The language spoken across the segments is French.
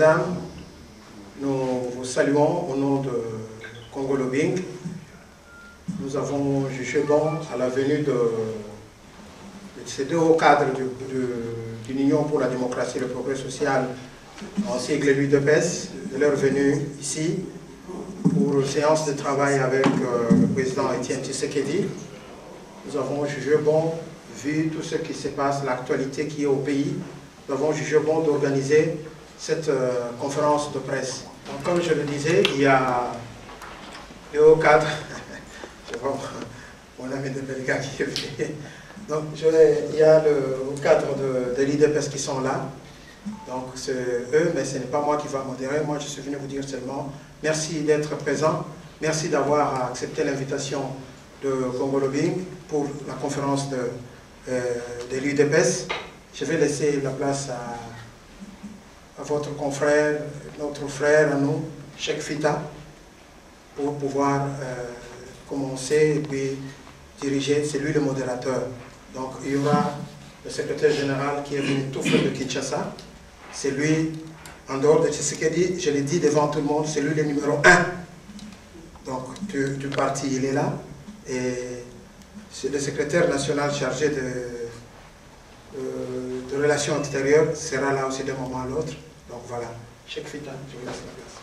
dames, nous vous saluons au nom de Congo Lobbying. Nous avons jugé bon à la venue de ces deux hauts cadres d'une Union pour la démocratie et le progrès social, ainsi que l'UDPS, de leur venue ici pour une séance de travail avec le président Étienne Tshisekedi. Nous avons jugé bon, vu tout ce qui se passe, l'actualité qui est au pays, nous avons jugé bon d'organiser cette conférence de presse. Donc, comme je le disais, il y a le haut cadre, je vois mon ami de Belga qui est venu. Donc, il y a le haut cadre de l'IDPS qui sont là. Donc, c'est eux, mais ce n'est pas moi qui va modérer. Moi, je suis venu vous dire seulement merci d'être présent. Merci d'avoir accepté l'invitation de Congo Lobbying pour la conférence de l'UDPS. Je vais laisser la place à votre confrère, notre frère, à nous, Cheikh Fita, pour pouvoir commencer et puis diriger. C'est lui le modérateur. Donc, il y aura le secrétaire général qui est venu tout frais de Kinshasa. C'est lui, en dehors de Tshisekedi, je l'ai dit devant tout le monde, c'est lui le numéro 1. Donc, du parti, il est là. Et le secrétaire national chargé de relations extérieures sera là aussi d'un moment à l'autre. Donc voilà, Cheikh Fita, je vous laisse la place.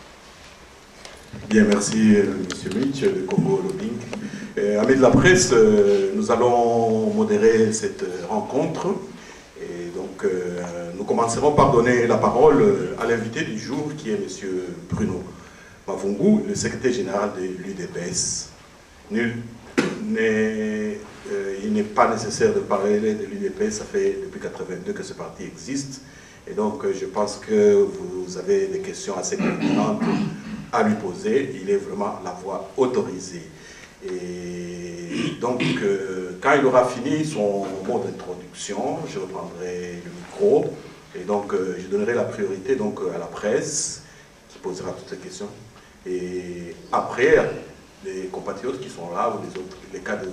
Bien, merci M. Mitch de Congo Lobbying. Amis de la presse, nous allons modérer cette rencontre. Et donc, nous commencerons par donner la parole à l'invité du jour qui est M. Bruno Mavungu, le secrétaire général de l'UDPS. Il n'est pas nécessaire de parler de l'UDPS, ça fait depuis 1982 que ce parti existe. Et donc, je pense que vous avez des questions assez pertinentes à lui poser. Il est vraiment la voix autorisée. Et donc, quand il aura fini son mot d'introduction, je reprendrai le micro. Et donc, je donnerai la priorité donc, à la presse qui posera toutes ces questions. Et après, les compatriotes qui sont là, ou les cadres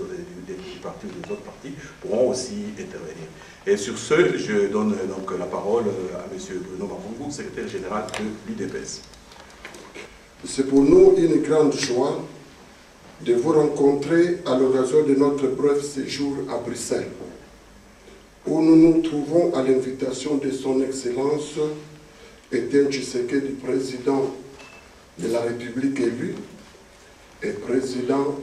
des partis ou des autres partis, pourront aussi intervenir. Et sur ce, je donne donc la parole à M. Bruno Mavungu, secrétaire général de l'UDPS. C'est pour nous une grande joie de vous rencontrer à l'occasion de notre bref séjour à Bruxelles, où nous nous trouvons à l'invitation de son Excellence Étienne Tshisekedi, président de la République élue et président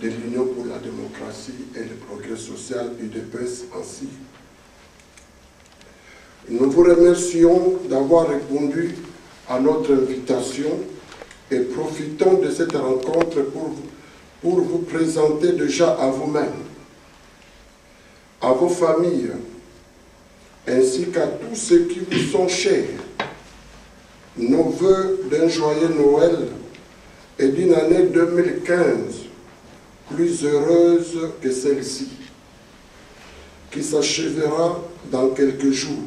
de l'Union pour la démocratie et le progrès social UDPS ainsi. Nous vous remercions d'avoir répondu à notre invitation et profitons de cette rencontre pour vous présenter déjà à vous-même, à vos familles, ainsi qu'à tous ceux qui vous sont chers, nos vœux d'un joyeux Noël et d'une année 2015 plus heureuse que celle-ci, qui s'achèvera dans quelques jours.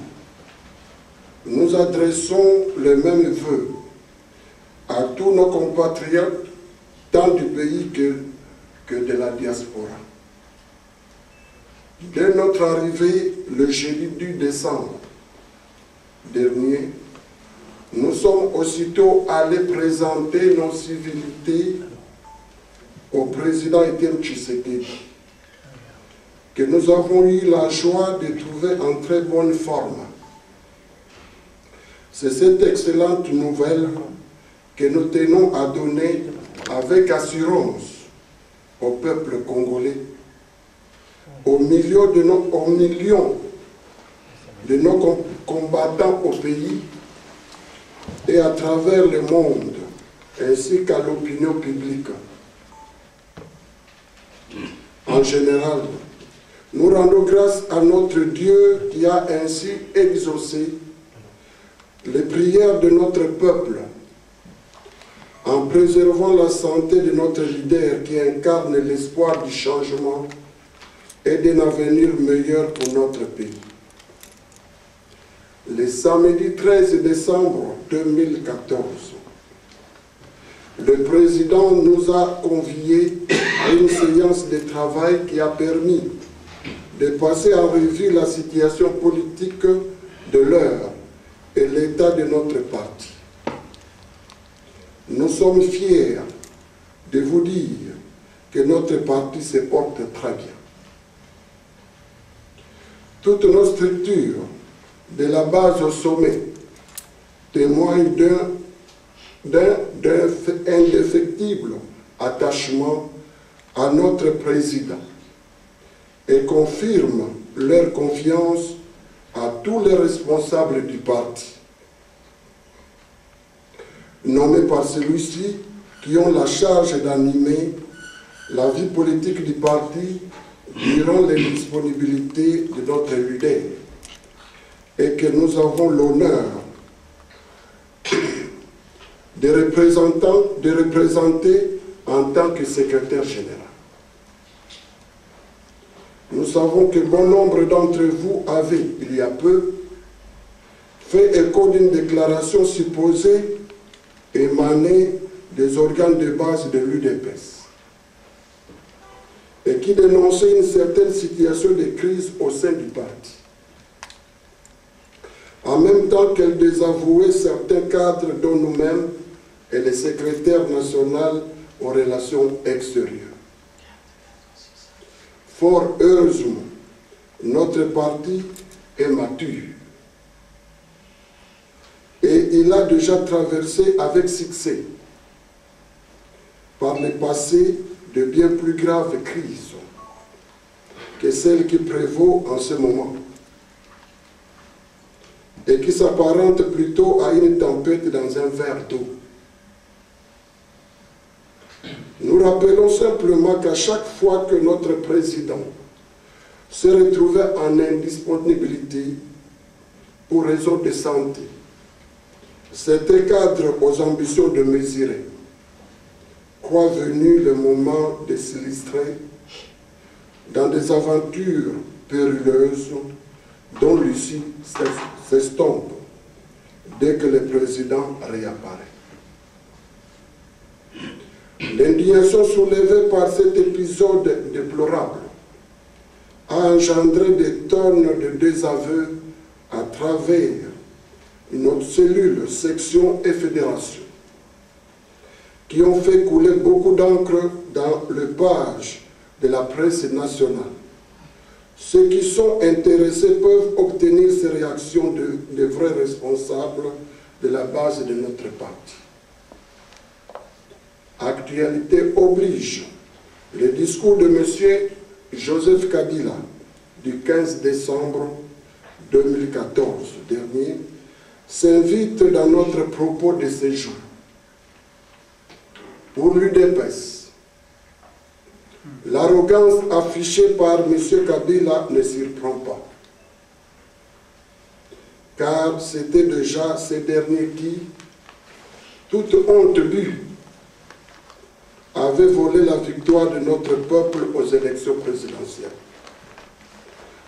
Nous adressons les mêmes vœux à tous nos compatriotes, tant du pays que de la diaspora. Dès notre arrivée, le jeudi 10 décembre dernier, nous sommes aussitôt allés présenter nos civilités au président Étienne Tshisekedi, que nous avons eu la joie de trouver en très bonne forme. C'est cette excellente nouvelle que nous tenons à donner avec assurance au peuple congolais, aux millions de nos combattants au pays et à travers le monde, ainsi qu'à l'opinion publique. En général, nous rendons grâce à notre Dieu qui a ainsi exaucé les prières de notre peuple en préservant la santé de notre leader qui incarne l'espoir du changement et d'un avenir meilleur pour notre pays. Le samedi 13 décembre 2014, le président nous a conviés à une séance de travail qui a permis de passer en revue la situation politique de l'heure et l'état de notre parti. nous sommes fiers de vous dire que notre parti se porte très bien. Toutes nos structures, de la base au sommet, témoignent d'un indéfectible attachement à notre président et confirment leur confiance à tous les responsables du parti, nommés par celui-ci, qui ont la charge d'animer la vie politique du parti durant les disponibilités de notre leader et que nous avons l'honneur de représenter en tant que secrétaire général. Nous savons que bon nombre d'entre vous avaient, il y a peu, fait écho d'une déclaration supposée émanée des organes de base de l'UDPS et qui dénonçait une certaine situation de crise au sein du parti, en même temps qu'elle désavouait certains cadres dont nous-mêmes et le secrétaire national aux relations extérieures. Fort heureusement, notre parti est mature et il a déjà traversé avec succès par le passé de bien plus graves crises que celle qui prévaut en ce moment et qui s'apparente plutôt à une tempête dans un verre d'eau. Nous rappelons simplement qu'à chaque fois que notre président se retrouvait en indisponibilité pour raison de santé, c'était cadre aux ambitions de mesurer, quoi venu le moment de s'illustrer dans des aventures périlleuses dont l'issue s'estompe dès que le président réapparaît. L'indignation soulevée par cet épisode déplorable a engendré des tonnes de désaveux à travers notre cellule, section et fédération, qui ont fait couler beaucoup d'encre dans le page de la presse nationale. Ceux qui sont intéressés peuvent obtenir ces réactions de vrais responsables de la base de notre parti. Actualité oblige, le discours de M. Joseph Kabila du 15 décembre 2014 dernier s'invite dans notre propos de ce jour. Pour l'UDPS, l'arrogance affichée par M. Kabila ne surprend pas, car c'était déjà ces derniers qui, toute honte bue, avait volé la victoire de notre peuple aux élections présidentielles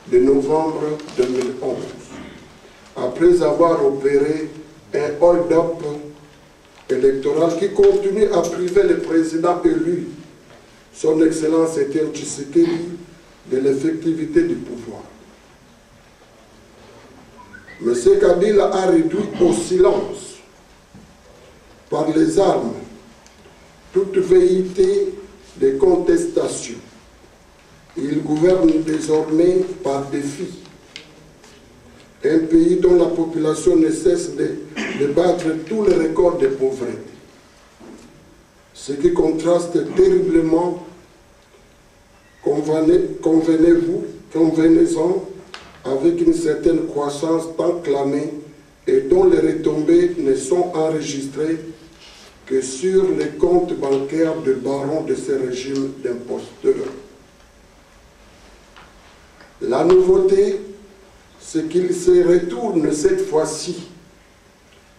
de novembre 2011, après avoir opéré un hold-up électoral qui continue à priver le président élu, son Excellence Étienne Tshisekedi, de l'effectivité du pouvoir. M. Kabila a réduit au silence, par les armes, toute velléité de contestation. Il gouverne désormais par défi un pays dont la population ne cesse de battre tous les records de pauvreté, ce qui contraste terriblement, convenez-en, avec une certaine croissance tant clamée et dont les retombées ne sont enregistrées que sur les comptes bancaires de barons de ce régime d'imposteurs. La nouveauté, c'est qu'il se retourne cette fois-ci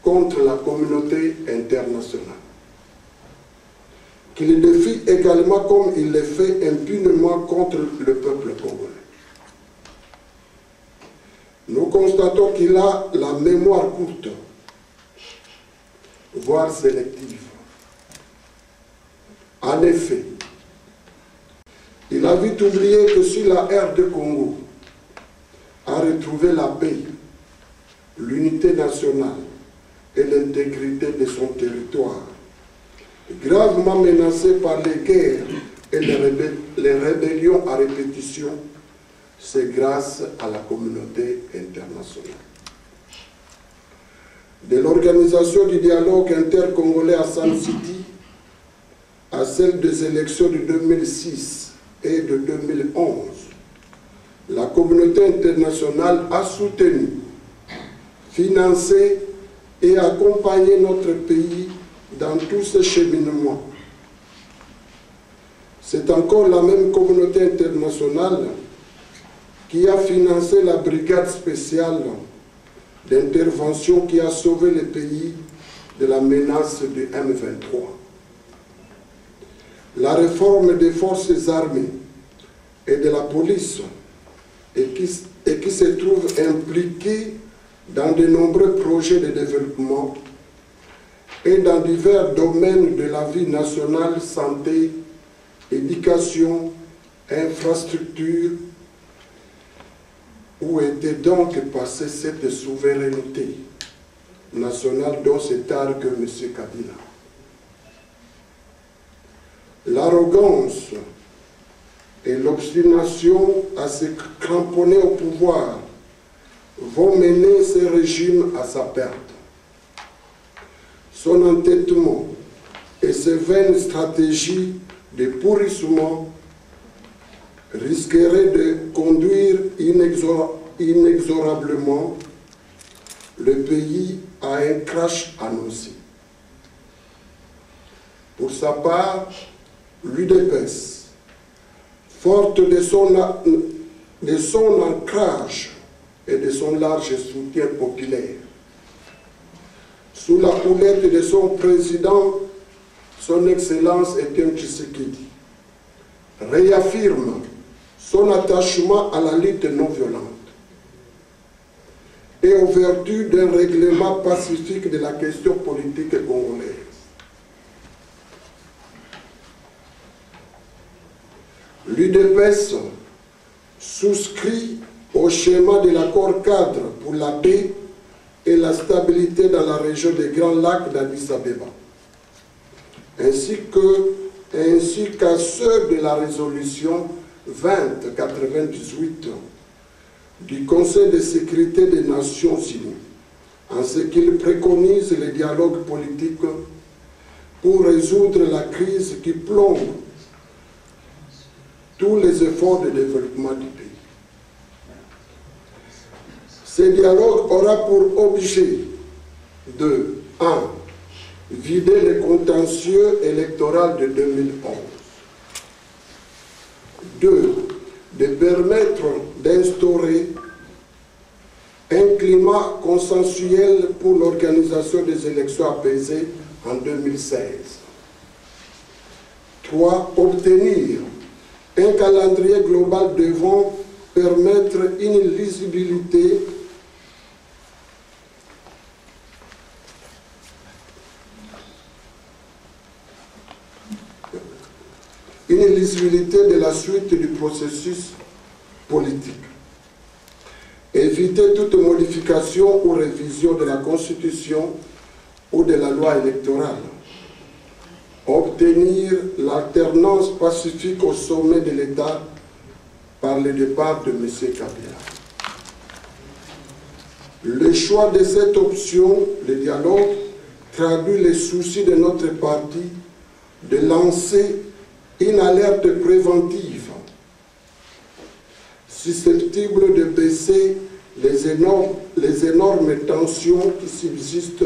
contre la communauté internationale, qu'il défie également comme il le fait impunément contre le peuple congolais. Nous constatons qu'il a la mémoire courte, voire sélective. En effet, il a vite oublié que si la RD Congo a retrouvé la paix, l'unité nationale et l'intégrité de son territoire gravement menacée par les guerres et les rébellions à répétition, c'est grâce à la communauté internationale. De l'organisation du dialogue intercongolais à Sun City à celle des élections de 2006 et de 2011, la communauté internationale a soutenu, financé et accompagné notre pays dans tous ces cheminements. C'est encore la même communauté internationale qui a financé la brigade spéciale d'intervention qui a sauvé le pays de la menace du M23. La réforme des forces armées et de la police et qui se trouve impliquée dans de nombreux projets de développement et dans divers domaines de la vie nationale, santé, éducation, infrastructure. Où était donc passée cette souveraineté nationale dont s'étargue M. Kabila? L'arrogance et l'obstination à se cramponner au pouvoir vont mener ce régime à sa perte. Son entêtement et ses vaines stratégies de pourrissement risquerait de conduire inexorablement le pays à un crash annoncé. Pour sa part, l'UDPS, forte de son ancrage et de son large soutien populaire, sous la houlette de son président, son Excellence Étienne Tshisekedi, réaffirme son attachement à la lutte non violente et aux vertus d'un règlement pacifique de la question politique congolaise. L'UDPS souscrit au schéma de l'accord cadre pour la paix et la stabilité dans la région des Grands Lacs d'Addis Abeba, ainsi qu'à ceux de la résolution 2098 du Conseil de sécurité des Nations Unies, en ce qu'il préconise le dialogue politique pour résoudre la crise qui plombe tous les efforts de développement du pays. Ce dialogue aura pour objet de 1. Vider le contentieux électoral de 2011. 2. De permettre d'instaurer un climat consensuel pour l'organisation des élections apaisées en 2016. 3. Obtenir un calendrier global devant permettre une lisibilité de la suite du processus politique. Éviter toute modification ou révision de la Constitution ou de la loi électorale. Obtenir l'alternance pacifique au sommet de l'État par le départ de M. Kabila. Le choix de cette option, le dialogue, traduit les soucis de notre parti de lancer une alerte préventive susceptible de baisser les énormes tensions qui subsistent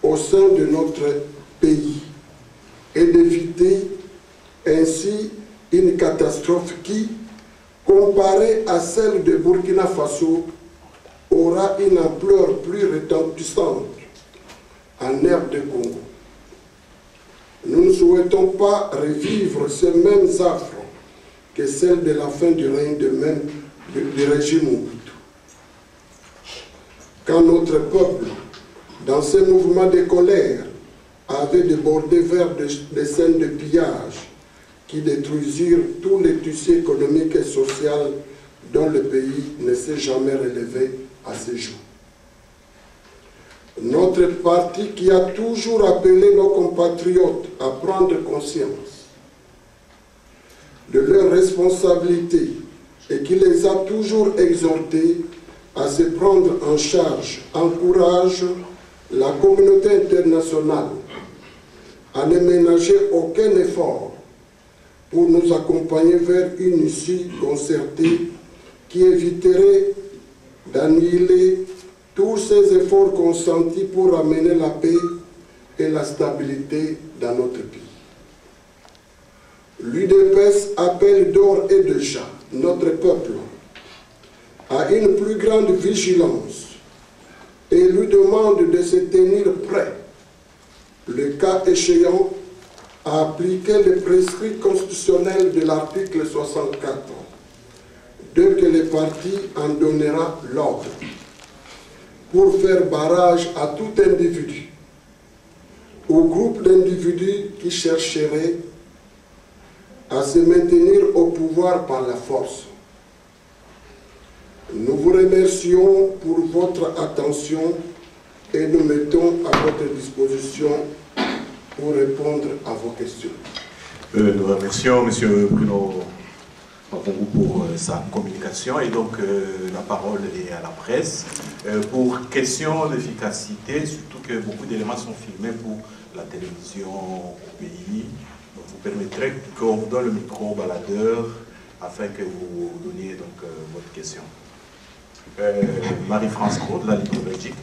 au sein de notre pays et d'éviter ainsi une catastrophe qui, comparée à celle de Burkina Faso, aura une ampleur plus retentissante en aire de Congo. Nous ne souhaitons pas revivre ces mêmes affres que celle de la fin du règne du régime Mobutu. Quand notre peuple, dans ces mouvements de colère, avait débordé vers des scènes de pillage qui détruisirent tous les tissus économiques et sociaux dont le pays ne s'est jamais relevé à ce jour. Notre parti qui a toujours appelé nos compatriotes à prendre conscience de leurs responsabilités et qui les a toujours exhortés à se prendre en charge, encourage la communauté internationale à ne ménager aucun effort pour nous accompagner vers une issue concertée qui éviterait d'annihiler tous ces efforts consentis pour amener la paix et la stabilité dans notre pays. L'UDPS appelle d'ores et déjà notre peuple à une plus grande vigilance et lui demande de se tenir prêt, le cas échéant, à appliquer les prescrits constitutionnels de l'article 64, dès que le parti en donnera l'ordre, pour faire barrage à tout individu ou groupe d'individus qui chercheraient à se maintenir au pouvoir par la force. Nous vous remercions pour votre attention et nous mettons à votre disposition pour répondre à vos questions. Nous remercions M. Bruno Mavungu pour sa communication et donc la parole est à la presse. Pour question d'efficacité, surtout que beaucoup d'éléments sont filmés pour la télévision au pays, donc vous permettrez qu'on vous donne le micro au baladeur afin que vous donniez donc votre question. Marie-France Gros de la Ligue Belgique.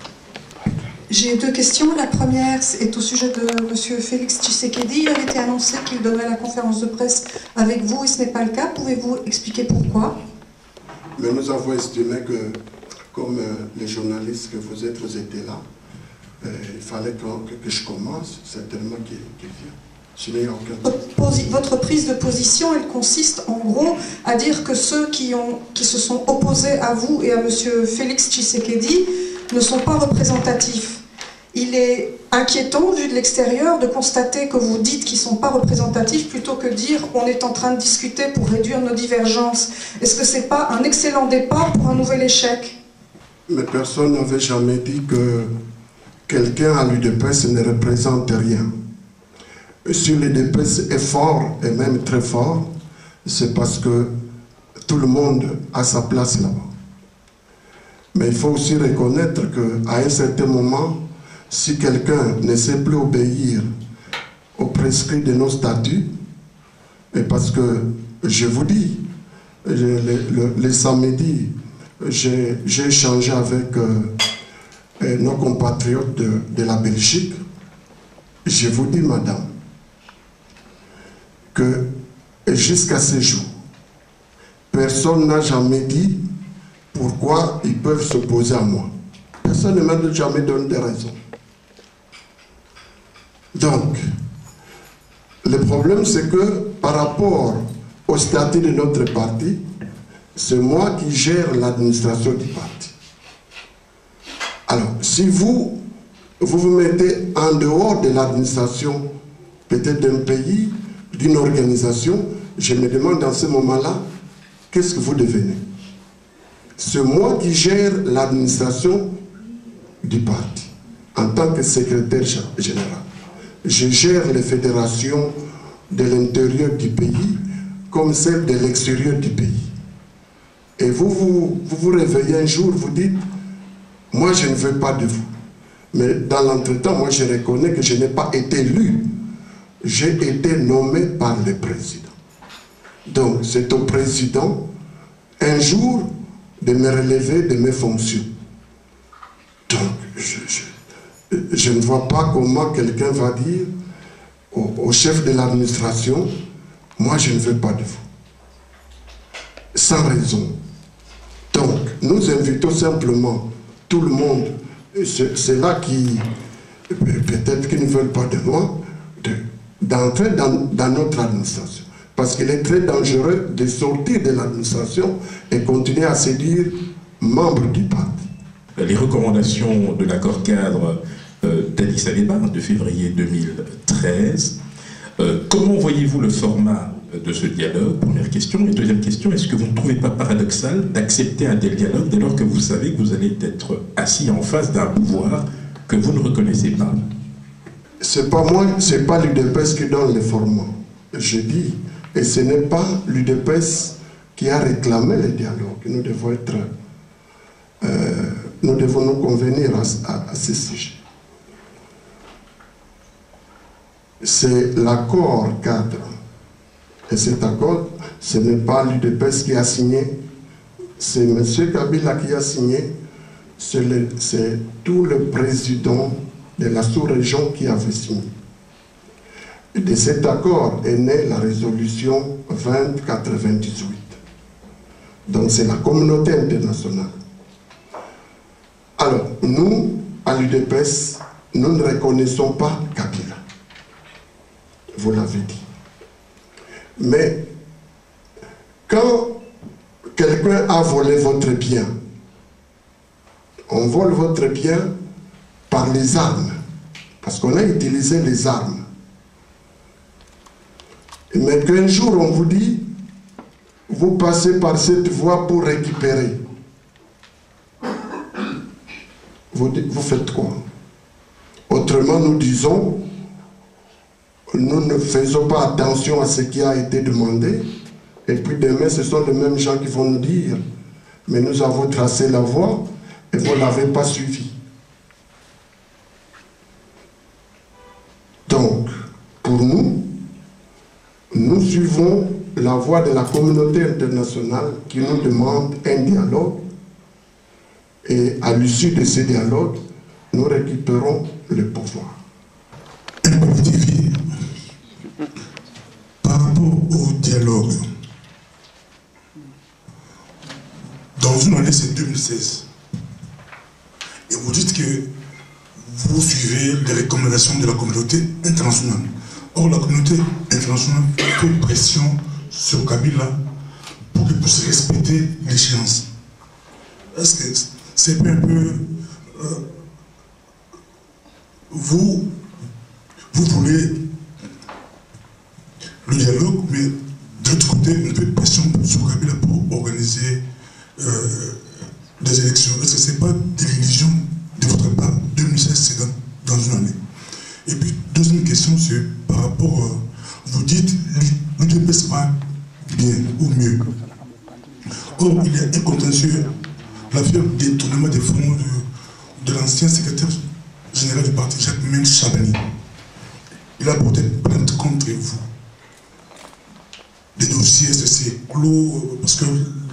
J'ai deux questions. La première est au sujet de M. Félix Tshisekedi. Il avait été annoncé qu'il donnerait la conférence de presse avec vous et ce n'est pas le cas. Pouvez-vous expliquer pourquoi? Mais nous avons estimé que, comme les journalistes que vous étiez là, il fallait que je commence, certainement qu'il vienne. Votre prise de position, elle consiste en gros à dire que ceux qui se sont opposés à vous et à M. Félix Tshisekedi ne sont pas représentatifs. Il est inquiétant, vu de l'extérieur, de constater que vous dites qu'ils ne sont pas représentatifs plutôt que dire qu'on est en train de discuter pour réduire nos divergences. Est-ce que ce n'est pas un excellent départ pour un nouvel échec? Mais personne n'avait jamais dit que quelqu'un à l'UDPS ne représente rien. Si l'UDPS est fort, et même très fort, c'est parce que tout le monde a sa place là-bas. Mais il faut aussi reconnaître qu'à un certain moment, si quelqu'un ne sait plus obéir aux prescrits de nos statuts, et parce que, je vous dis, le samedi, j'ai échangé avec nos compatriotes de la Belgique, je vous dis, madame, que jusqu'à ce jour, personne n'a jamais dit pourquoi ils peuvent s'opposer à moi. Personne ne m'a jamais donné des raisons. Donc, le problème c'est que par rapport au statut de notre parti, c'est moi qui gère l'administration du parti. Alors, si vous vous mettez en dehors de l'administration, peut-être d'un pays, d'une organisation, je me demande dans ce moment-là, qu'est-ce que vous devenez? C'est moi qui gère l'administration du parti, en tant que secrétaire général. Je gère les fédérations de l'intérieur du pays comme celles de l'extérieur du pays. Et vous réveillez un jour, vous dites, moi je ne veux pas de vous. Mais dans l'entretemps, moi je reconnais que je n'ai pas été élu. J'ai été nommé par le président. Donc c'est au président, un jour, de me relever de mes fonctions. Donc je ne vois pas comment quelqu'un va dire au chef de l'administration, moi je ne veux pas de vous. Sans raison. Donc nous invitons simplement tout le monde, c'est là qui, peut-être qu'ils ne veulent pas de moi, d'entrer dans notre administration. Parce qu'il est très dangereux de sortir de l'administration et continuer à se dire membre du parti. Les recommandations de l'accord cadre d'Addis Abeba de février 2013, comment voyez-vous le format de ce dialogue? Première question. Et deuxième question, est-ce que vous ne trouvez pas paradoxal d'accepter un tel dialogue dès lors que vous savez que vous allez être assis en face d'un pouvoir que vous ne reconnaissez pas? C'est pas moi, c'est pas l'UDPS qui donne les formats. Je dis, et ce n'est pas l'UDPS qui a réclamé le dialogue. Nous devons être, nous devons nous convenir à ce sujet. C'est l'accord cadre. Et cet accord, ce n'est pas l'UDPS qui a signé, c'est M. Kabila qui a signé, c'est tout le président de la sous-région qui avait signé. Et de cet accord est née la résolution 2098. Donc c'est la communauté internationale. Alors, nous, à l'UDPS, nous ne reconnaissons pas Kabila. Vous l'avez dit. Mais quand quelqu'un a volé votre bien, on vole votre bien par les armes, parce qu'on a utilisé les armes. Mais qu'un jour on vous dit, vous passez par cette voie pour récupérer. Vous faites quoi? Autrement, nous disons, nous ne faisons pas attention à ce qui a été demandé, et puis demain, ce sont les mêmes gens qui vont nous dire, mais nous avons tracé la voie, et vous ne l'avez pas suivi. Donc, pour nous, nous suivons la voie de la communauté internationale qui nous demande un dialogue, et à l'issue de ce dialogue, nous récupérons le pouvoir. Par rapport au dialogue, dans une année, c'est 2016, et vous dites que vous suivez les recommandations de la communauté internationale. Or, la communauté internationale fait pression sur Kabila pour qu'il puisse respecter l'échéance. Est-ce que c'est un peu... vous voulez le dialogue, mais de l'autre côté, on fait pression sur Kabila pour organiser des élections. Est-ce que ce n'est pas des religions de votre part? 2016, c'est dans une année. Et puis, deuxième question, c'est par rapport, vous dites, l'UDPS va bien ou mieux. Or, il y a un contentieux, l'affaire détournement des fonds de l'ancien secrétaire général du parti, Jacques Chabani. Il a porté plainte contre vous. Des dossiers, c'est clos, parce que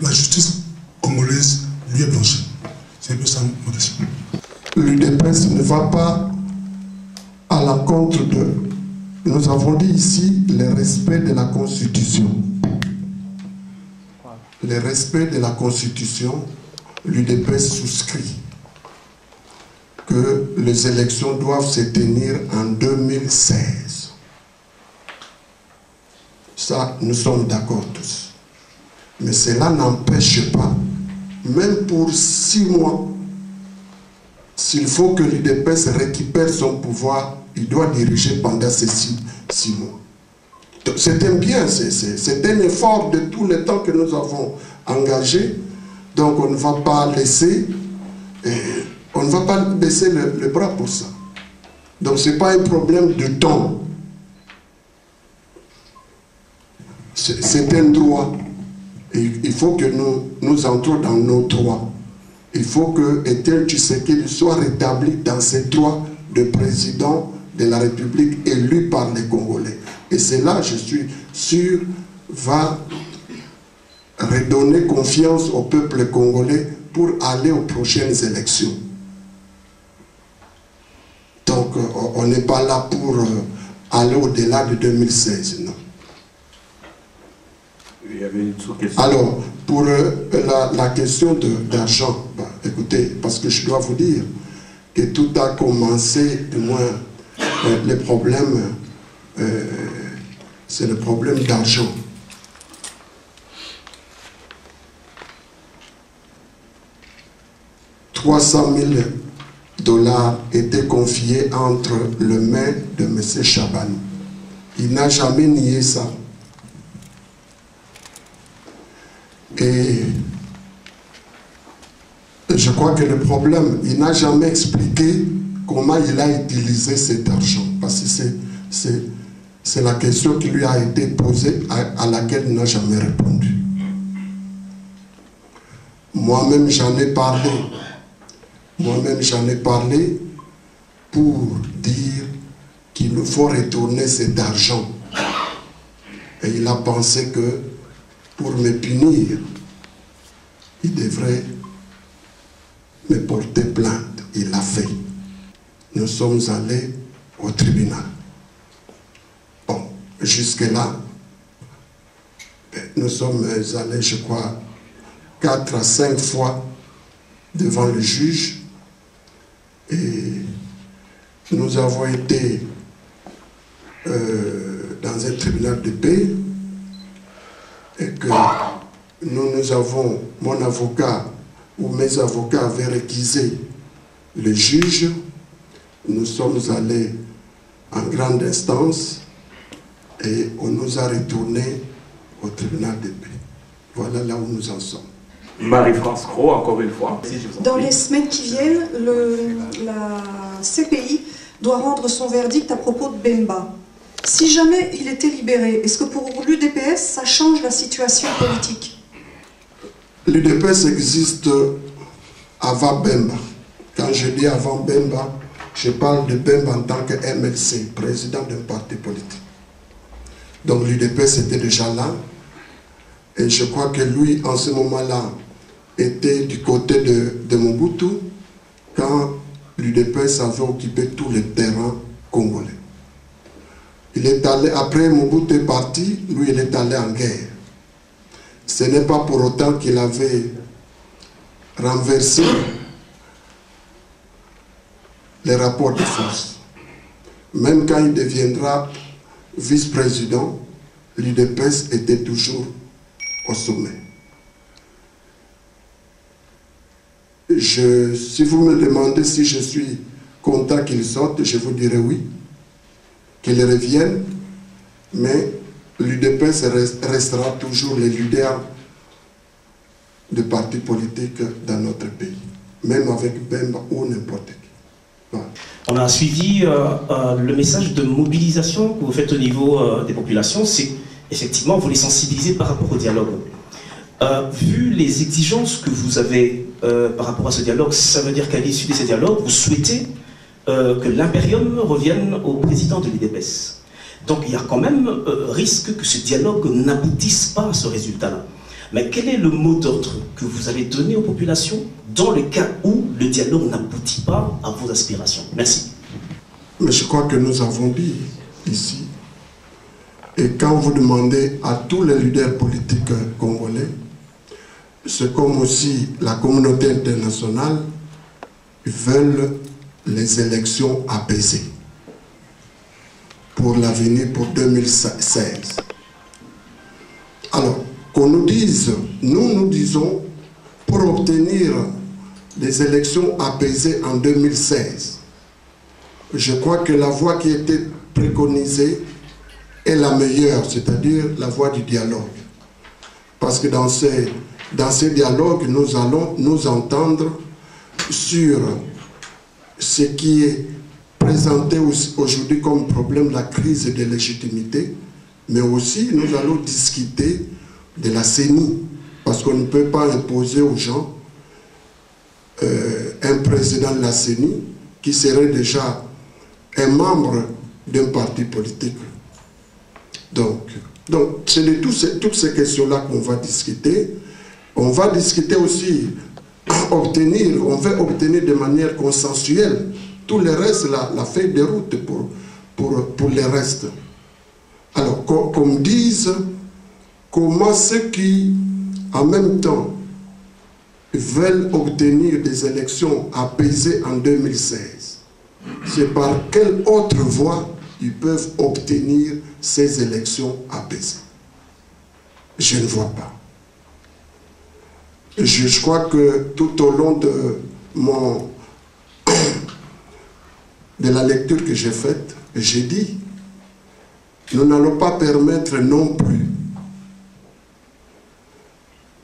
la justice congolaise lui a blanchi. C'est un peu ça ma question. L'UDPS ne va pas à l'encontre de... Nous avons dit ici le respect de la Constitution. Le respect de la Constitution, l'UDPS souscrit que les élections doivent se tenir en 2016. Ça, nous sommes d'accord tous. Mais cela n'empêche pas, même pour 6 mois, s'il faut que l'UDPS récupère son pouvoir, il doit diriger pendant ces 6 mois. C'est un bien, c'est un effort de tout le temps que nous avons engagé. Donc on ne va pas laisser, le bras pour ça. Donc ce n'est pas un problème de temps. C'est un droit. Et il faut que nous entrons dans nos droits. Il faut que Etienne Tshisekedi soit rétabli dans ses droits de président de la République élu par les Congolais. Et cela, je suis sûr, va redonner confiance au peuple congolais pour aller aux prochaines élections. Donc, on n'est pas là pour aller au-delà de 2016, non. Il y avait une sous-question. Alors, pour la question d'argent, écoutez, parce que je dois vous dire que tout a commencé, du moins, les problèmes, c'est le problème d'argent. $300,000 étaient confiés entre les mains de M. Chabani. Il n'a jamais nié ça. Et je crois que le problème, il n'a jamais expliqué comment il a utilisé cet argent. Parce que c'est la question qui lui a été posée, à laquelle il n'a jamais répondu. Moi-même, j'en ai parlé. Moi-même, j'en ai parlé pour dire qu'il nous faut retourner cet argent. Et il a pensé que pour me punir, il devrait me porter plainte. Il l'a fait. Nous sommes allés au tribunal. Bon, jusque-là, nous sommes allés, je crois, 4 à 5 fois devant le juge. Et nous avons été dans un tribunal de paix et que nous avons, mon avocat ou mes avocats avaient réquisé le juge. Nous sommes allés en grande instance et on nous a retournés au tribunal de paix. Voilà là où nous en sommes. Marie-France Cros, encore une fois. Dans les semaines qui viennent, la CPI doit rendre son verdict à propos de Bemba. Si jamais il était libéré, est-ce que pour l'UDPS, ça change la situation politique? L'UDPS existe avant Bemba. Quand je dis avant Bemba, je parle de Bemba en tant que MLC, président d'un parti politique. Donc l'UDPS était déjà là. Et je crois que lui, en ce moment-là, était du côté de Mobutu quand l'UDPS avait occupé tout le terrain congolais. Il est allé, après Mobutu est parti, lui il est allé en guerre. Ce n'est pas pour autant qu'il avait renversé les rapports de force. Même quand il deviendra vice-président, l'UDPS était toujours au sommet. Si vous me demandez si je suis content qu'il sorte, je vous dirai oui, qu'il revienne, mais l'UDPS restera toujours le leader de partis politiques dans notre pays, même avec Bemba ou n'importe qui. Voilà. On a suivi le message de mobilisation que vous faites au niveau des populations, c'est effectivement vous les sensibilisez par rapport au dialogue. Vu les exigences que vous avez par rapport à ce dialogue, ça veut dire qu'à l'issue de ces dialogues, vous souhaitez que l'impérium revienne au président de l'UDPS. Donc il y a quand même risque que ce dialogue n'aboutisse pas à ce résultat-là. Mais quel est le mot d'ordre que vous avez donné aux populations dans le cas où le dialogue n'aboutit pas à vos aspirations? Merci. Mais je crois que nous avons dit ici, et quand vous demandez à tous les leaders politiques congolais, c'est comme aussi la communauté internationale, ils veulent les élections apaisées pour l'avenir, pour 2016. Alors, qu'on nous dise, nous disons, pour obtenir des élections apaisées en 2016, je crois que la voie qui a été préconisée est la meilleure, c'est-à-dire la voie du dialogue. Parce que dans ces dialogues, nous allons nous entendre sur ce qui est présenté aujourd'hui comme problème, la crise de légitimité, mais aussi nous allons discuter de la CENI, parce qu'on ne peut pas imposer aux gens un président de la CENI qui serait déjà un membre d'un parti politique. Donc c'est de toutes ces questions-là qu'on va discuter. On va discuter aussi, on veut obtenir de manière consensuelle tout le reste, la feuille de route pour le reste. Alors, qu'on dise comment ceux qui, en même temps, veulent obtenir des élections apaisées en 2016, c'est par quelle autre voie ils peuvent obtenir ces élections apaisées? Je ne vois pas. Je crois que tout au long de la lecture que j'ai faite, j'ai dit, nous n'allons pas permettre non plus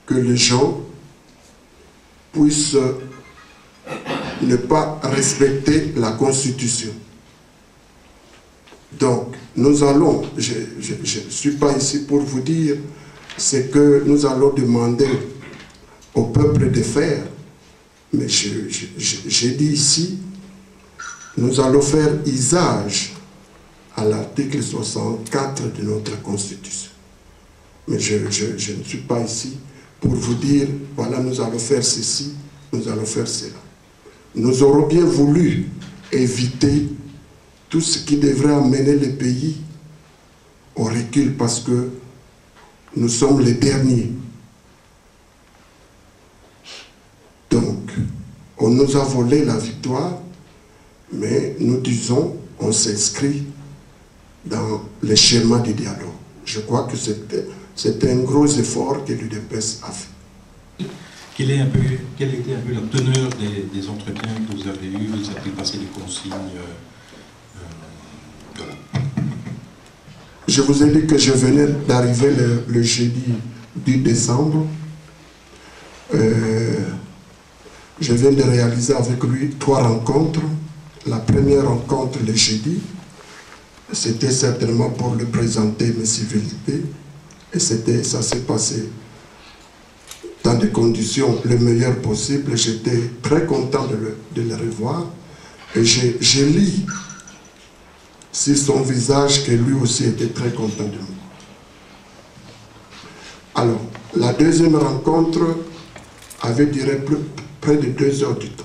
que les gens puissent ne pas respecter la Constitution. Donc, nous allons, je ne suis pas ici pour vous dire ce que nous allons demander au peuple de faire, mais j'ai dit ici, nous allons faire usage à l'article 64 de notre Constitution. Mais je ne suis pas ici pour vous dire, voilà, nous allons faire ceci, nous allons faire cela. Nous aurons bien voulu éviter tout ce qui devrait amener le pays au recul parce que nous sommes les derniers. Donc, on nous a volé la victoire, mais nous disons, on s'inscrit dans le schéma du dialogue. Je crois que c'était un gros effort que l'UDPS a fait. Quelle était un peu la teneur des entretiens que vous avez eus? Vous avez passé des consignes voilà. Je vous ai dit que je venais d'arriver le jeudi 10 décembre. Je viens de réaliser avec lui 3 rencontres. La première rencontre le jeudi, c'était certainement pour lui présenter mes civilités. Et ça s'est passé dans des conditions les meilleures possibles. J'étais très content de le revoir. Et j'ai lu sur son visage que lui aussi était très content de moi. Alors, la deuxième rencontre avait duré près de 2 heures du temps.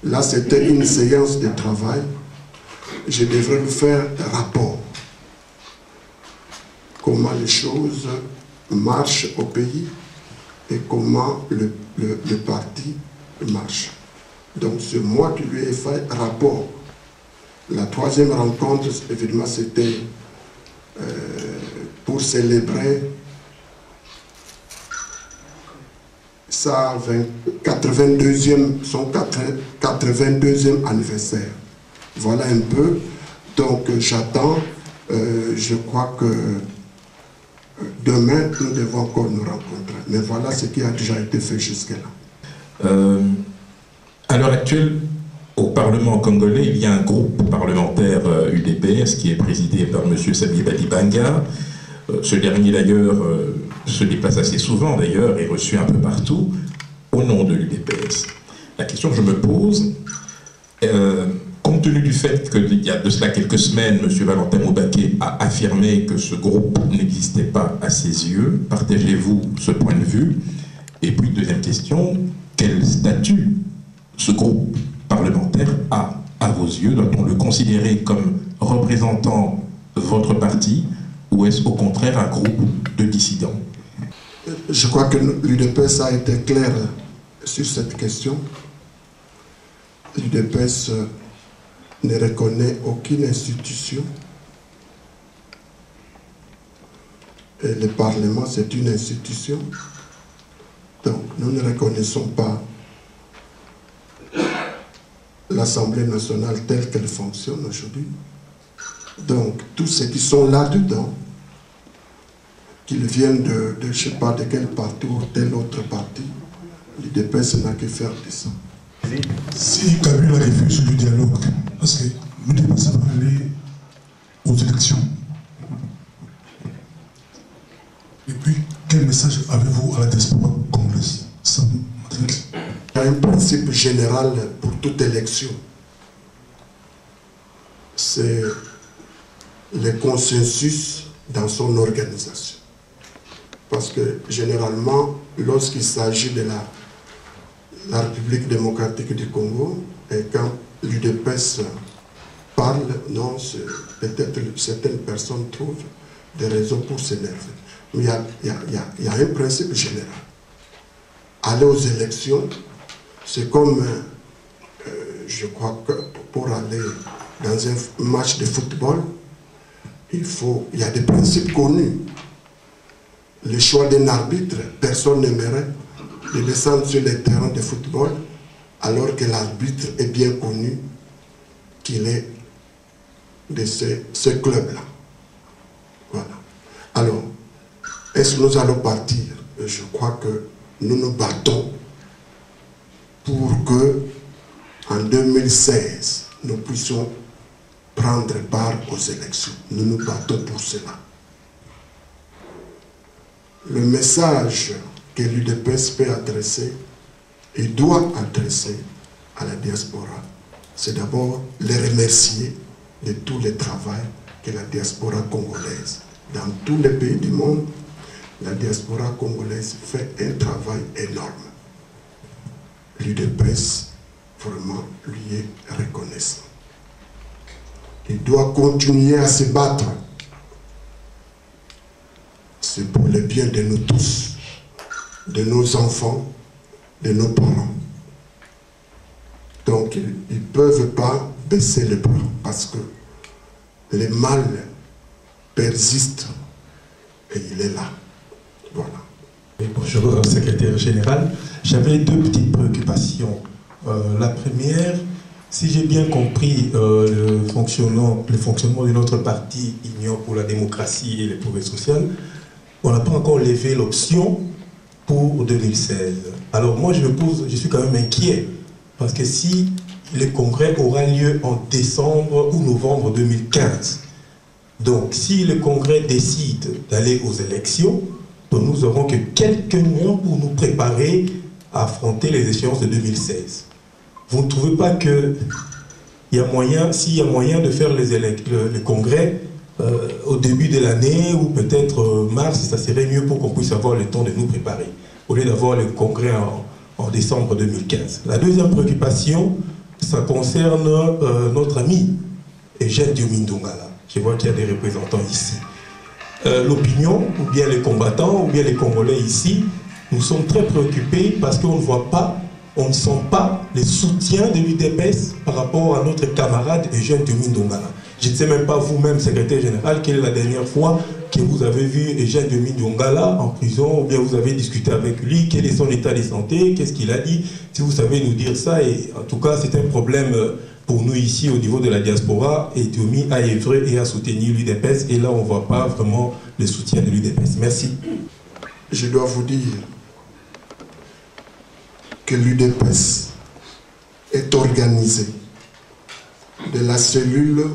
Là, c'était une séance de travail. Je devrais lui faire un rapport. Comment les choses marchent au pays et comment le parti marche. Donc, c'est moi qui lui ai fait un rapport. La troisième rencontre, évidemment, c'était pour célébrer son 82e anniversaire. Voilà un peu. Donc, j'attends. Je crois que demain, nous devons encore nous rencontrer. Mais voilà ce qui a déjà été fait jusque-là. À l'heure actuelle, au Parlement congolais, il y a un groupe parlementaire UDPS qui est présidé par M. Samia Badibanga. Ce dernier, d'ailleurs, se déplace assez souvent, d'ailleurs, et reçu un peu partout, au nom de l'UDPS. La question que je me pose, compte tenu du fait qu'il y a de cela quelques semaines, M. Valentin Moubaké a affirmé que ce groupe n'existait pas à ses yeux, partagez-vous ce point de vue? Et puis, deuxième question, quel statut ce groupe parlementaire a à vos yeux? Doit-on le considérer comme représentant votre parti ou est-ce au contraire un groupe de dissidents? Je crois que l'UDPS a été clair sur cette question. L'UDPS ne reconnaît aucune institution. Et le Parlement, c'est une institution. Donc, nous ne reconnaissons pas l'Assemblée nationale telle qu'elle fonctionne aujourd'hui. Donc, tous ceux qui sont là-dedans, qu'ils viennent de je ne sais pas de quel parti ou tel autre parti, l'UDPS n'a que faire de ça. Si Kabila refuse le dialogue, parce que l'UDPS va aller aux élections. Et puis, quel message avez-vous à la diaspora congolaise? Il y a un principe général pour toute élection. C'est le consensus dans son organisation. Parce que généralement, lorsqu'il s'agit de la République démocratique du Congo, et quand l'UDPS parle, non, peut-être certaines personnes trouvent des raisons pour s'énerver. Mais il y a un principe général. Aller aux élections, c'est comme, je crois que pour aller dans un match de football, il y a des principes connus. Le choix d'un arbitre, personne n'aimerait de descendre sur les terrains de football alors que l'arbitre est bien connu qu'il est de ce club-là. Voilà. Alors, est-ce que nous allons partir? Je crois que nous nous battons pour que en 2016, nous puissions prendre part aux élections. Nous nous battons pour cela. Le message que l'UDPS peut adresser et doit adresser à la diaspora, c'est d'abord les remercier de tout le travail que la diaspora congolaise, dans tous les pays du monde, la diaspora congolaise fait un travail énorme. L'UDPS, vraiment, lui est reconnaissant. Il doit continuer à se battre. C'est pour le bien de nous tous, de nos enfants, de nos parents. Donc, ils ne peuvent pas baisser les bras parce que le mal persiste et il est là. Voilà. Et bonjour, secrétaire général. J'avais deux petites préoccupations. La première, si j'ai bien compris le fonctionnement de notre parti Union pour la démocratie et le progrès social, on n'a pas encore levé l'option pour 2016. Alors moi je suis quand même inquiet, parce que si le congrès aura lieu en décembre ou novembre 2015, donc si le congrès décide d'aller aux élections, donc nous n'aurons que quelques mois pour nous préparer à affronter les échéances de 2016. Vous ne trouvez pas qu'il y a moyen, s'il y a moyen de faire le congrès au début de l'année ou peut-être mars, ça serait mieux pour qu'on puisse avoir le temps de nous préparer, au lieu d'avoir le congrès en décembre 2015. La deuxième préoccupation, ça concerne notre ami Eugène Diomi Ndongala. Je vois qu'il y a des représentants ici. L'opinion, ou bien les combattants, ou bien les Congolais ici, nous sommes très préoccupés parce qu'on ne voit pas, on ne sent pas le soutien de l'UDPS par rapport à notre camarade Eugène Diomi Ndongala. Je ne sais même pas vous-même, secrétaire général, quelle est la dernière fois que vous avez vu Eugène Diomi Ndongala en prison, ou bien vous avez discuté avec lui, quel est son état de santé, qu'est-ce qu'il a dit, si vous savez nous dire ça. Et en tout cas, c'est un problème pour nous ici au niveau de la diaspora, et Diomi a œuvré et a soutenu l'UDPS, et là on ne voit pas vraiment le soutien de l'UDPS. Merci. Je dois vous dire que l'UDPS est organisée de la cellule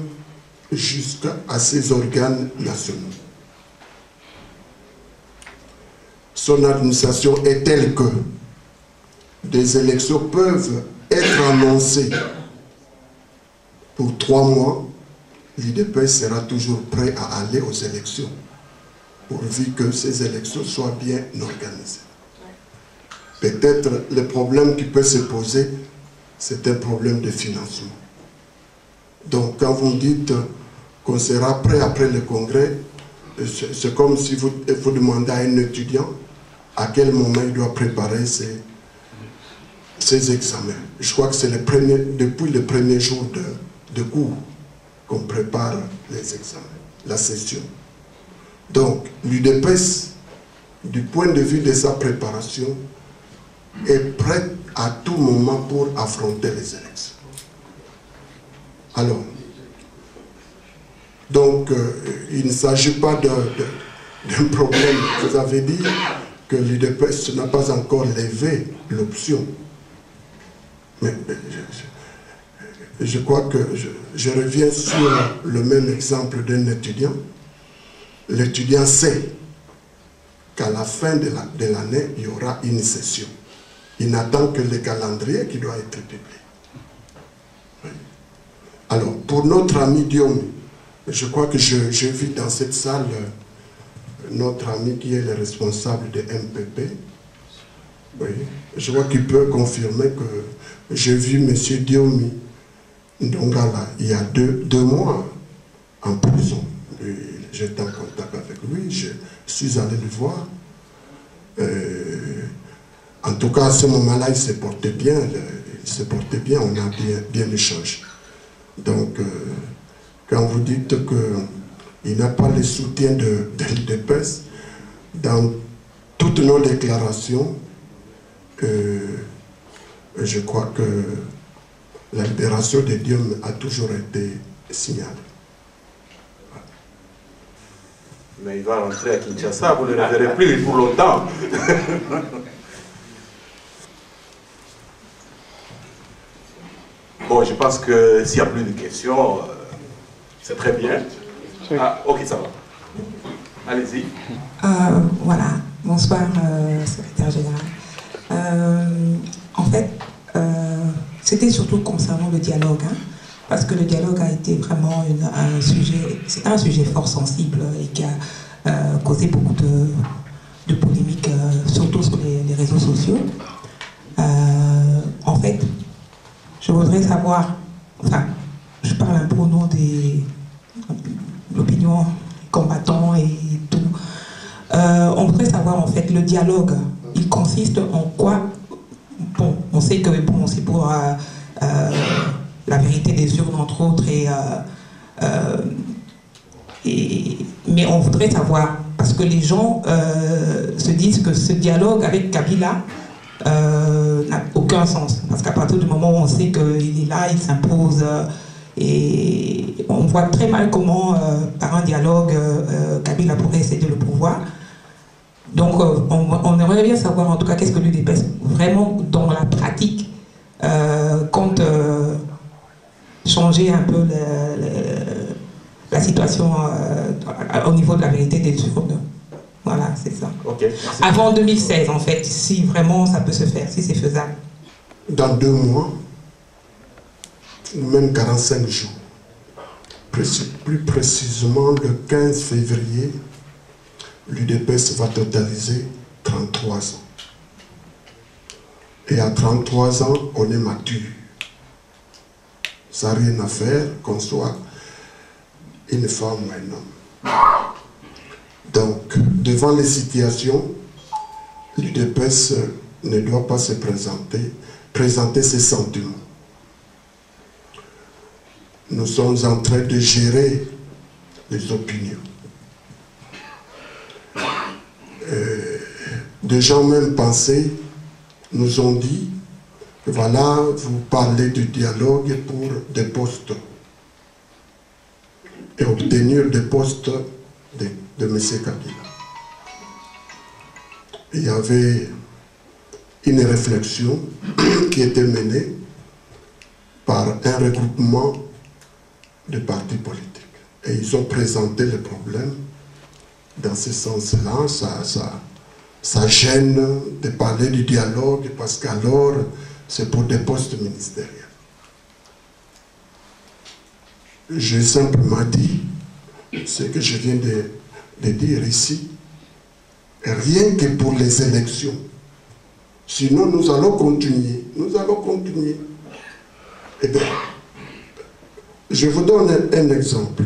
jusqu'à ses organes nationaux. Son administration est telle que des élections peuvent être annoncées pour 3 mois. L'UDPS sera toujours prêt à aller aux élections, pourvu que ces élections soient bien organisées. Peut-être le problème qui peut se poser, c'est un problème de financement. Donc quand vous dites qu'on sera prêt après le congrès, c'est comme si vous demandez à un étudiant à quel moment il doit préparer ses examens. Je crois que c'est depuis le premier jour de cours qu'on prépare les examens, la session. Donc l'UDPS, du point de vue de sa préparation, est prête à tout moment pour affronter les élections. Alors, donc, il ne s'agit pas d'un problème. Vous avez dit que l'UDPS n'a pas encore levé l'option. Mais je crois que je reviens sur le même exemple d'un étudiant. L'étudiant sait qu'à la fin de l'année, il y aura une session. Il n'attend que le calendrier qui doit être publié. Oui. Alors, pour notre ami Diomi, je crois que j'ai vu dans cette salle notre ami qui est le responsable de MPP. Oui. Je vois qu'il peut confirmer que j'ai vu M. Diomi Ndongala il y a deux mois en prison. J'étais en contact avec lui, je suis allé le voir. En tout cas, à ce moment-là, il se portait bien, on a bien échangé. Donc, quand vous dites qu'il n'a pas le soutien de l'UDPS, dans toutes nos déclarations, je crois que la libération de Diomi a toujours été signalée. Mais il va rentrer à Kinshasa, vous ne le reverrez plus pour longtemps. Bon, je pense que s'il n'y a plus de questions, c'est très bien. Ah, ok, ça va. Allez-y. Voilà. Bonsoir, secrétaire général. En fait, c'était surtout concernant le dialogue, hein, parce que le dialogue a été vraiment un sujet fort sensible et qui a causé beaucoup de polémiques, surtout sur les réseaux sociaux. En fait, je voudrais savoir, enfin, je parle un peu au nom de l'opinion combattants et tout. On voudrait savoir, en fait, le dialogue, il consiste en quoi? Bon, on sait que bon, c'est pour la vérité des urnes, entre autres, mais on voudrait savoir, parce que les gens se disent que ce dialogue avec Kabila n'a aucun sens, parce qu'à partir du moment où on sait qu'il est là, il s'impose, et on voit très mal comment, par un dialogue, Kabila pourrait céder le pouvoir. Donc, on aimerait bien savoir, en tout cas, qu'est-ce que l'UDPS, vraiment, dans la pratique, compte changer un peu la situation au niveau de la vérité des urnes. Voilà, c'est ça. Okay, avant 2016, en fait, si vraiment ça peut se faire, si c'est faisable. Dans 2 mois, ou même 45 jours, plus précisément le 15 février, l'UDPS va totaliser 33 ans. Et à 33 ans, on est mature. Ça n'a rien à faire qu'on soit une femme ou un homme. Donc, devant les situations, l'UDPS ne doit pas se présenter ses sentiments. Nous sommes en train de gérer les opinions. Des gens même pensés nous ont dit, voilà, vous parlez du dialogue pour des postes et obtenir des postes de M. Kabila. Il y avait une réflexion qui était menée par un regroupement de partis politiques. Et ils ont présenté les problèmes dans ce sens-là. Ça gêne de parler du dialogue parce qu'alors, c'est pour des postes ministériels. J'ai simplement dit ce que je viens de dire ici, rien que pour les élections. Sinon, nous allons continuer. Nous allons continuer. Eh bien, je vous donne un exemple.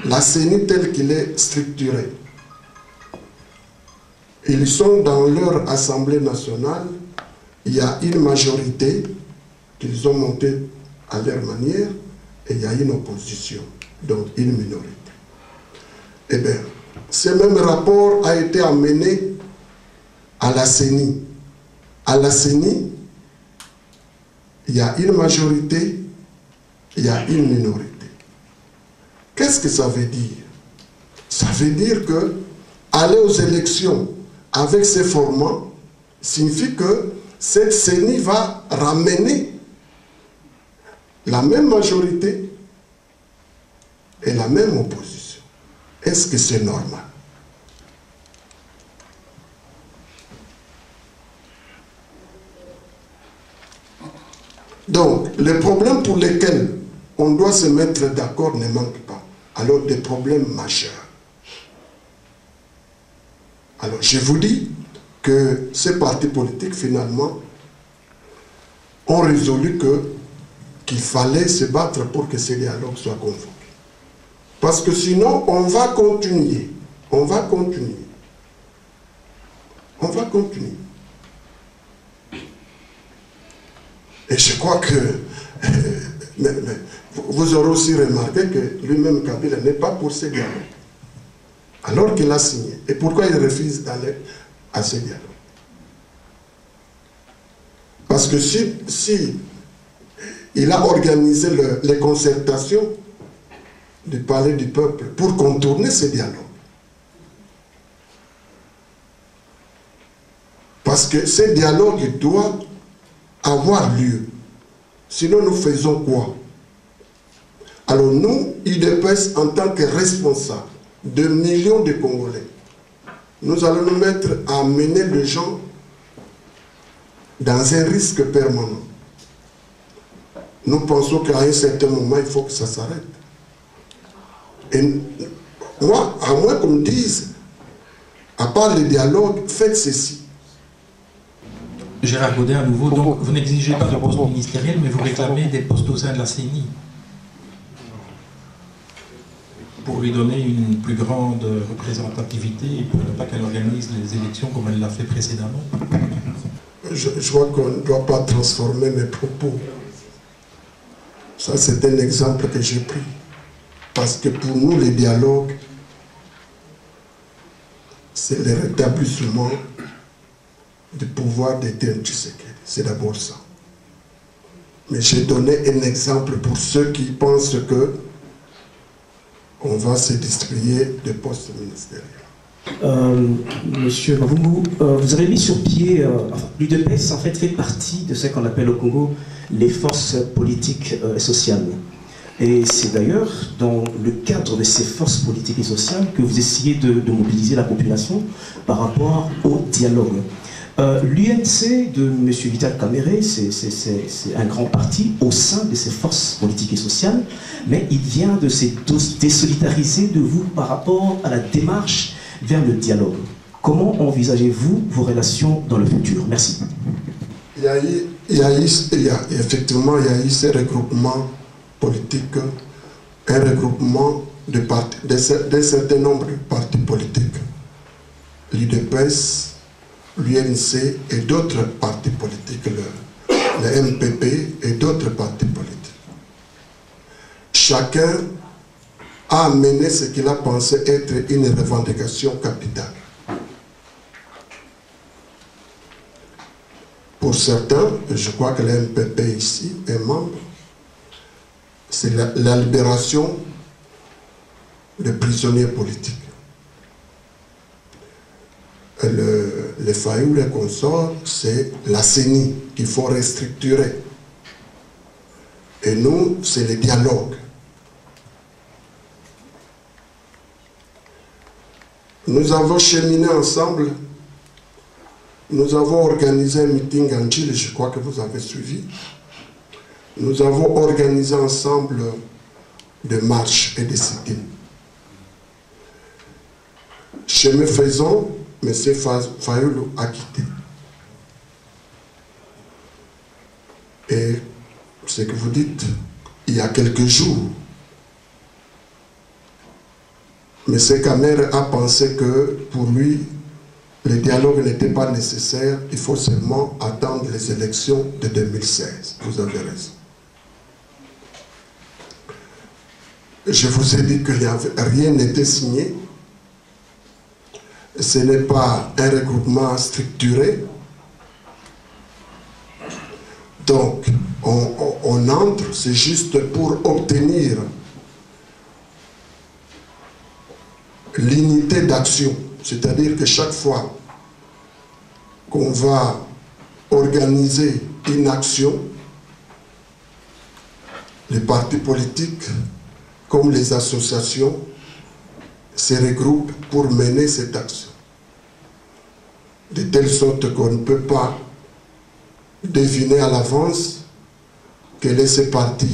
La CENI telle qu'il est structurée. Ils sont dans leur Assemblée nationale, il y a une majorité qu'ils ont montée à leur manière et il y a une opposition, donc une minorité. Eh bien, ce même rapport a été amené à la CENI. À la CENI, il y a une majorité, il y a une minorité. Qu'est-ce que ça veut dire? Ça veut dire que aller aux élections avec ces formats signifie que cette CENI va ramener la même majorité et la même opposition. Est-ce que c'est normal? Donc, les problèmes pour lesquels on doit se mettre d'accord ne manquent pas. Alors, des problèmes majeurs. Alors, je vous dis que ces partis politiques, finalement, ont résolu qu'il fallait se battre pour que ce dialogue soit convoqué. Parce que sinon, on va continuer. On va continuer. On va continuer. Et je crois que vous aurez aussi remarqué que lui-même, Kabila, n'est pas pour ce dialogue. Alors qu'il a signé. Et pourquoi il refuse d'aller à ce dialogue? Parce que si il a organisé les concertations du palais du peuple pour contourner ce dialogue. Parce que ce dialogue doit avoir lieu. Sinon, nous faisons quoi? Alors nous, UDPS, en tant que responsables de millions de Congolais, nous allons nous mettre à mener les gens dans un risque permanent. Nous pensons qu'à un certain moment, il faut que ça s'arrête. Et moi, à moins qu'on me dise, à part le dialogue, faites ceci. Gérard Godin, à nouveau, donc vous n'exigez pas de poste ministériel, mais vous réclamez des postes au sein de la CENI pour lui donner une plus grande représentativité et pour ne pas qu'elle organise les élections comme elle l'a fait précédemment. Je vois qu'on ne doit pas transformer mes propos. Ça, c'est un exemple que j'ai pris. Parce que pour nous, les dialogues, c'est le rétablissement du pouvoir d'Étienne Tshisekedi. C'est d'abord ça. Mais j'ai donné un exemple pour ceux qui pensent que on va se distribuer des postes ministériels. Monsieur Mavungu, vous avez mis sur pied, l'UDPS en fait partie de ce qu'on appelle au Congo les forces politiques et sociales. Et c'est d'ailleurs dans le cadre de ces forces politiques et sociales que vous essayez de mobiliser la population par rapport au dialogue. L'UNC de M. Vital Kamerhe, c'est un grand parti au sein de ces forces politiques et sociales, mais il vient de se désolidariser de vous par rapport à la démarche vers le dialogue. Comment envisagez-vous vos relations dans le futur? Merci. Effectivement, il y a eu ces regroupements politiques, un regroupement d'un certain nombre de partis politiques. L'UDPS, l'UNC et d'autres partis politiques, le MPP et d'autres partis politiques. Chacun a amené ce qu'il a pensé être une revendication capitale. Pour certains, je crois que le MPP ici est membre, c'est la libération des prisonniers politiques. Les Fayoul et consorts, c'est la CENI qu'il faut restructurer. Et nous, c'est le dialogue. Nous avons cheminé ensemble, nous avons organisé un meeting en Chili, je crois que vous avez suivi. Nous avons organisé ensemble des marches et des sit-ins. Chemin faisant, M. Fayoul a quitté. Et ce que vous dites, il y a quelques jours, M. Kamerhe a pensé que pour lui, le dialogue n'était pas nécessaire, il faut seulement attendre les élections de 2016. Vous avez raison. Je vous ai dit que rien n'était signé. Ce n'est pas un regroupement structuré. Donc, on entre, c'est juste pour obtenir l'unité d'action. C'est-à-dire que chaque fois qu'on va organiser une action, les partis politiques comme les associations se regroupent pour mener cette action. De telle sorte qu'on ne peut pas deviner à l'avance quel est ce parti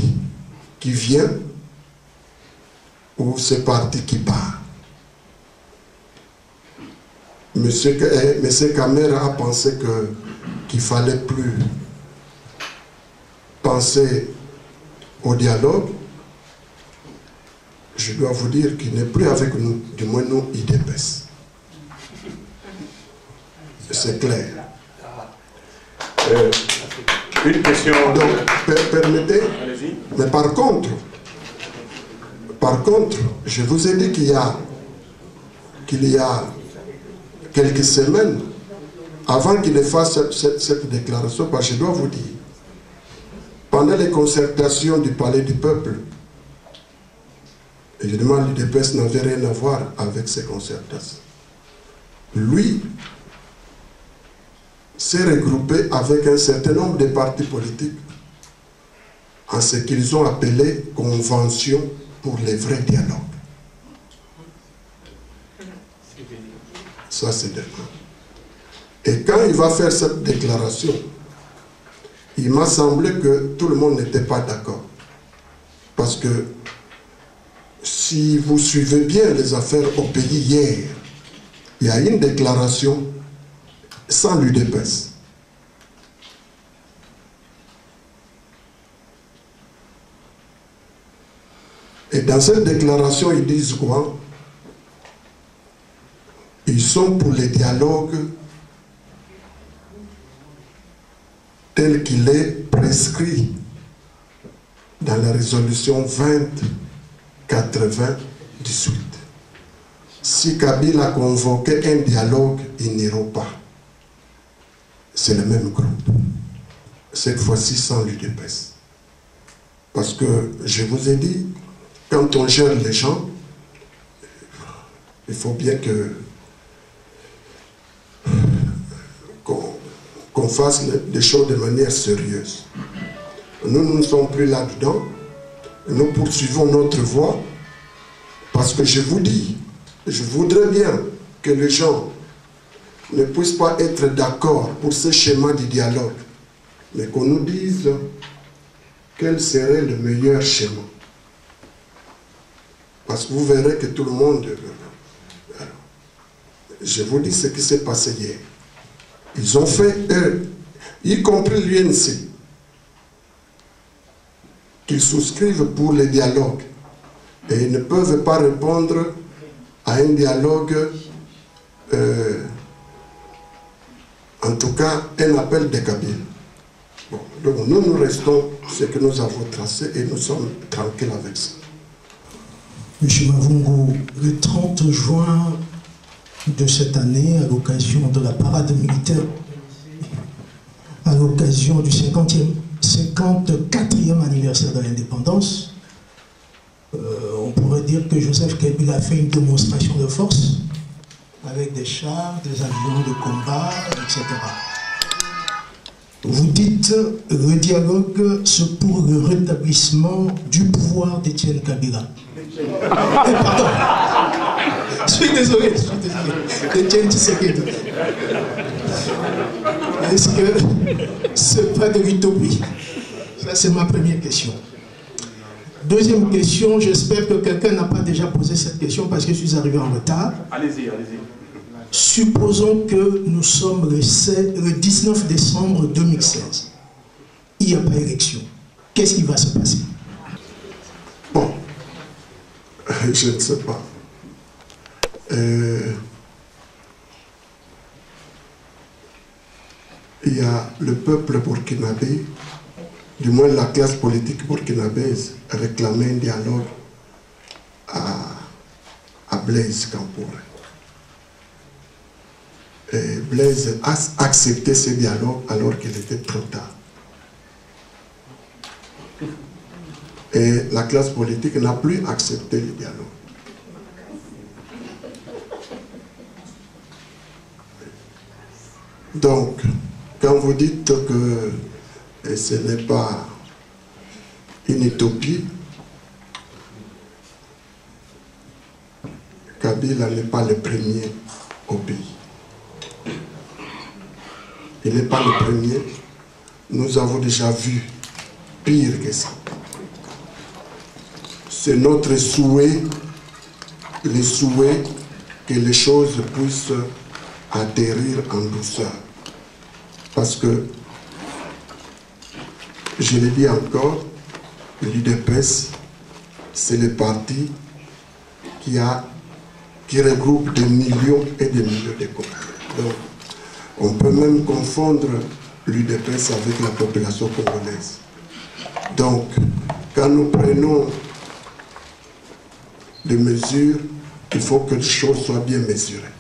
qui vient ou ce parti qui part. Monsieur Kamerhe a pensé qu'il ne fallait plus penser au dialogue. Je dois vous dire qu'il n'est plus avec nous, du moins nous, UDPS. C'est clair. Une question. Donc, permettez. Mais par contre, je vous ai dit qu'il y a quelques semaines, avant qu'il fasse cette déclaration, parce que je dois vous dire, pendant les concertations du Palais du Peuple, évidemment, l'UDPS n'avait rien à voir avec ces concertations. Lui s'est regroupé avec un certain nombre de partis politiques en ce qu'ils ont appelé Convention pour les vrais dialogues. Ça, c'est d'accord. Et quand il va faire cette déclaration, il m'a semblé que tout le monde n'était pas d'accord. Parce que si vous suivez bien les affaires au pays hier, il y a une déclaration sans l'UDPS. Et dans cette déclaration, ils disent quoi? Ils sont pour les dialogues tel qu'il est prescrit dans la résolution 2098. Si Kabila a convoqué un dialogue, ils n'iront pas. C'est le même groupe. Cette fois-ci sans l'UDPS. Parce que, je vous ai dit, quand on gère les gens, il faut bien qu'on fasse des choses de manière sérieuse. Nous ne sommes plus là-dedans. Nous poursuivons notre voie. Parce que je vous dis, je voudrais bien que les gens ne puissent pas être d'accord pour ce schéma du dialogue, mais qu'on nous dise quel serait le meilleur schéma. Parce que vous verrez que tout le monde... Je vous dis ce qui s'est passé hier. Ils ont fait, eux, y compris l'UNC, qu'ils souscrivent pour les dialogues. Et ils ne peuvent pas répondre à un dialogue, en tout cas, un appel de Kabila. Bon, donc nous restons ce que nous avons tracé et nous sommes tranquilles avec ça. Monsieur Mavungu, le 30 juin de cette année, à l'occasion de la parade militaire, à l'occasion du 54e anniversaire de l'indépendance, on pourrait dire que Joseph Kabila a fait une démonstration de force avec des chars, des avions de combat, etc. Vous dites le dialogue, c'est pour le rétablissement du pouvoir d'Étienne Kabila. Pardon, je suis désolé. Étienne Tshisekedi. Est-ce que c'est pas de l'utopie? Ça, c'est ma première question. Deuxième question, j'espère que quelqu'un n'a pas déjà posé cette question parce que je suis arrivé en retard. Allez-y, allez-y. Supposons que nous sommes le 19 décembre 2016. Il n'y a pas d'élection. Qu'est-ce qui va se passer? Bon, je ne sais pas. Il y a le peuple burkinabé, du moins la classe politique burkinabèse, réclamait un dialogue à Blaise Compaoré. Et Blaise a accepté ce dialogue alors qu'il était trop tard. Et la classe politique n'a plus accepté le dialogue. Donc, quand vous dites que ce n'est pas une utopie, Kabila n'est pas le premier au pays. Il n'est pas le premier. Nous avons déjà vu pire que ça. C'est notre souhait, le souhait que les choses puissent atterrir en douceur. Parce que, je le dis encore, l'UDPS, c'est le parti qui regroupe des millions et des millions de Congolais. Donc, on peut même confondre l'UDPS avec la population congolaise. Donc, quand nous prenons des mesures, il faut que les choses soient bien mesurées.